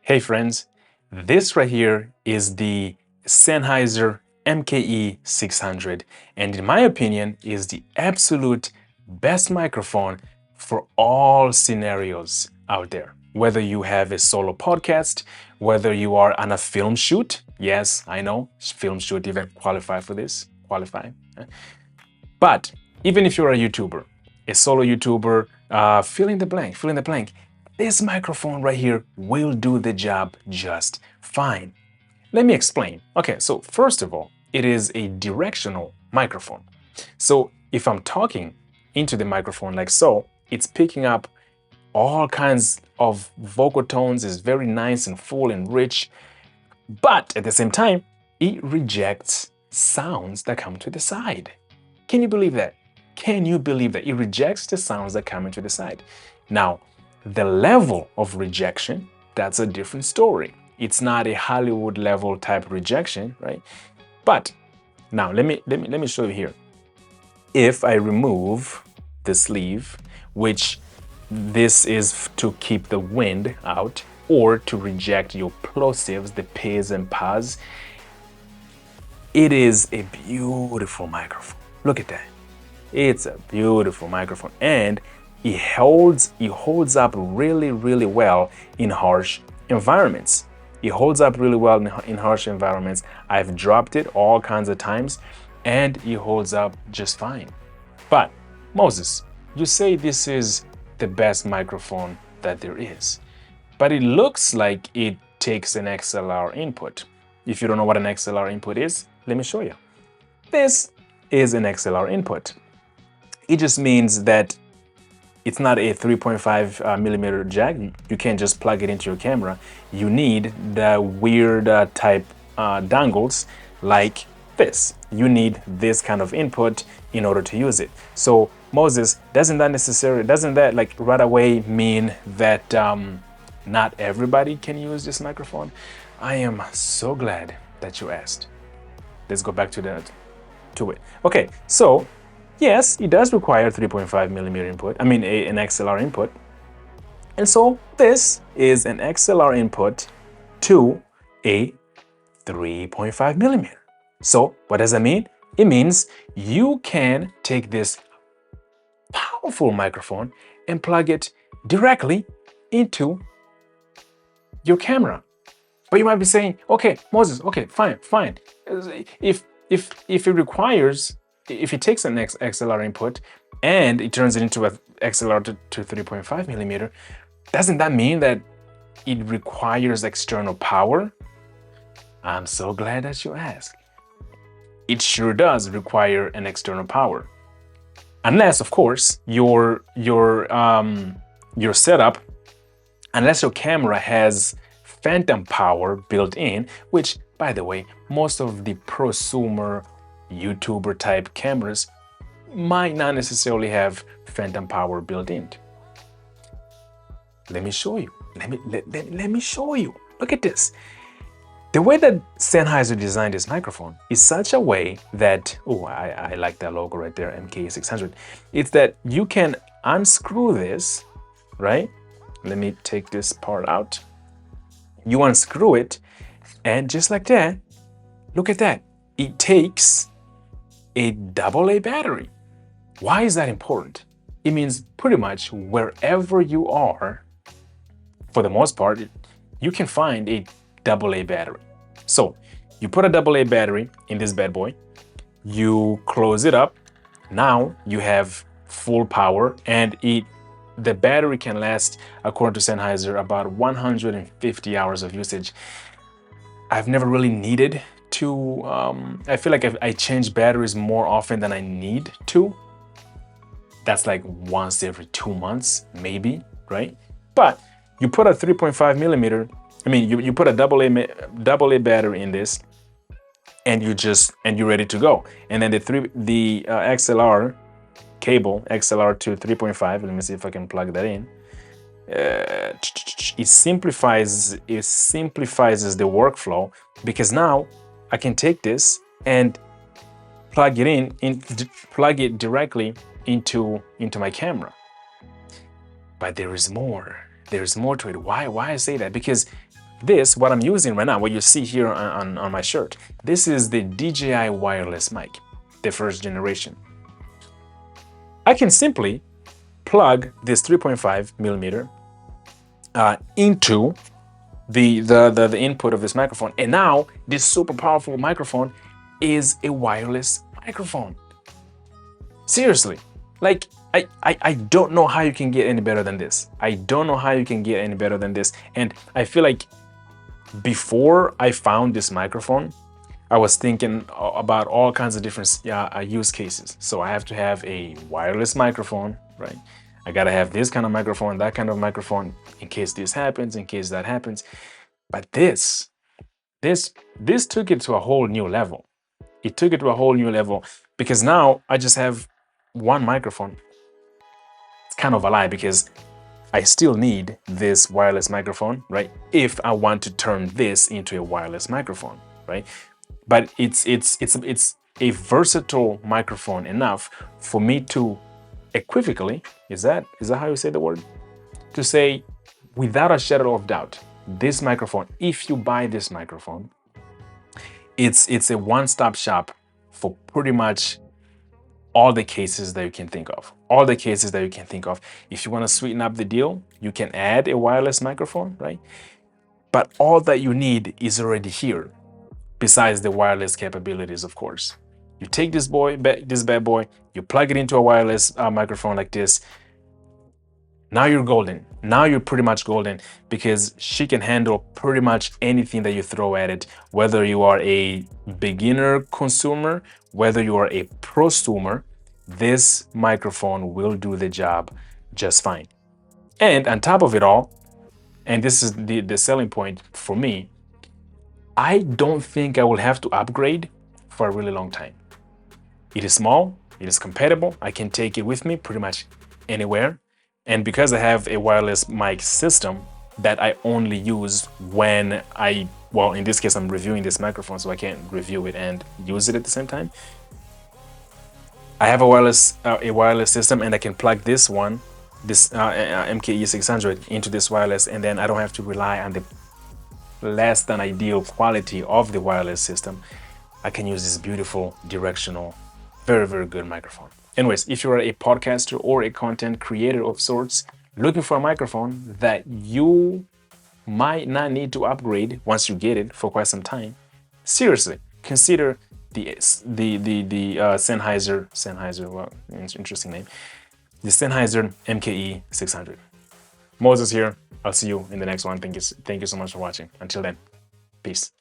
Hey friends, this right here is the Sennheiser MKE 600 and in my opinion is the absolute best microphone for all scenarios out there. Whether you have a solo podcast, whether you are on a film shoot, yes, I know, film shoot even qualify for this, but even if you're a YouTuber, a solo YouTuber, fill in the blank, this microphone right here will do the job just fine. Let me explain. Okay, so first of all, it is a directional microphone. So if I'm talking into the microphone like so, it's picking up all kinds of vocal tones, is very nice and full and rich, but at the same time, it rejects sounds that come to the side. Can you believe that? Can you believe that? It rejects the sounds that come into the side. Now, the level of rejection, that's a different story. It's not a Hollywood level type rejection, right? But now let me show you here. If I remove the sleeve, which this is to keep the wind out or to reject your plosives, the p's and pas, it is a beautiful microphone. Look at that. It's a beautiful microphone and it holds up really, really well in harsh environments. It holds up really well in harsh environments. I've dropped it all kinds of times and it holds up just fine. But Moses, you say this is the best microphone that there is, but it looks like it takes an XLR input. If you don't know what an XLR input is, let me show you. This is an XLR input. It just means that it's not a 3.5 millimeter jack. You can't just plug it into your camera. You need the weird type dongles like this. You need this kind of input in order to use it. So Moses, doesn't that like right away mean that not everybody can use this microphone? I am so glad that you asked. Let's go back to it. Okay, so yes, it does require 3.5 millimeter input. an XLR input. And so this is an XLR input to a 3.5 millimeter. So what does that mean? It means you can take this powerful microphone and plug it directly into your camera. But you might be saying, okay, Moses, okay, fine. If it takes an XLR input and it turns it into an XLR to 3.5 millimeter, doesn't that mean that it requires external power? I'm so glad that you asked. It sure does require an external power. Unless, of course, your setup, unless your camera has phantom power built in, which, by the way, most of the prosumer YouTuber type cameras might not necessarily have phantom power built in. Let me show you. Let me show you. Look at this. The way that Sennheiser designed this microphone is such a way that, I like that logo right there, MKE 600. It's that you can unscrew this, right? Let me take this part out. You unscrew it, and just like that, look at that. It takes a AA battery. Why is that important? It means pretty much wherever you are, for the most part, you can find a AA battery. So you put a AA battery in this bad boy, you close it up. Now you have full power and the battery can last, according to Sennheiser, about 150 hours of usage. I've never really needed to, I feel like I change batteries more often than I need to. That's like once every 2 months, maybe, right? But you put a 3.5 millimeter, you put a AA battery in this, and you're ready to go. And then the XLR cable, XLR to 3.5. Let me see if I can plug that in. It simplifies the workflow, because now I can take this and plug it directly into my camera. But there is more. There's more to it. Why I say that? Because This, what I'm using right now, what you see here on my shirt, this is the DJI wireless mic, the first generation. I can simply plug this 3.5 millimeter into the input of this microphone, and now this super powerful microphone is a wireless microphone. Seriously, like I don't know how you can get any better than this. I don't know how you can get any better than this. And I feel like before I found this microphone, I was thinking about all kinds of different use cases. So I have to have a wireless microphone, right? I gotta have this kind of microphone, that kind of microphone, in case this happens, in case that happens. But this took it to a whole new level. It took it to a whole new level because now I just have one microphone. It's kind of a lie because I still need this wireless microphone, right? If I want to turn this into a wireless microphone, right? But it's a versatile microphone enough for me to equivocally, is that how you say the word? To say without a shadow of doubt, this microphone, if you buy this microphone, it's a one-stop shop for pretty much all the cases that you can think of. All the cases that you can think of. If you want to sweeten up the deal, you can add a wireless microphone, right? But all that you need is already here, besides the wireless capabilities, of course. You take this bad boy, you plug it into a wireless microphone like this. Now you're golden. Now you're pretty much golden because she can handle pretty much anything that you throw at it, whether you are a beginner consumer, whether you are a prosumer, this microphone will do the job just fine. And on top of it all, and this is the selling point for me, I don't think I will have to upgrade for a really long time. It is small, it is compatible, I can take it with me pretty much anywhere. And because I have a wireless mic system that I only use when well, in this case, I'm reviewing this microphone, so I can't review it and use it at the same time. I have a wireless system, and I can plug this MKE 600 into this wireless, and then I don't have to rely on the less than ideal quality of the wireless system. I can use this beautiful directional, very, very good microphone. Anyways, if you're a podcaster or a content creator of sorts, looking for a microphone that you might not need to upgrade once you get it for quite some time, seriously, consider the Sennheiser, well, interesting name, the Sennheiser MKE 600. Moses here. I'll see you in the next one. Thank you so much for watching. Until then, peace.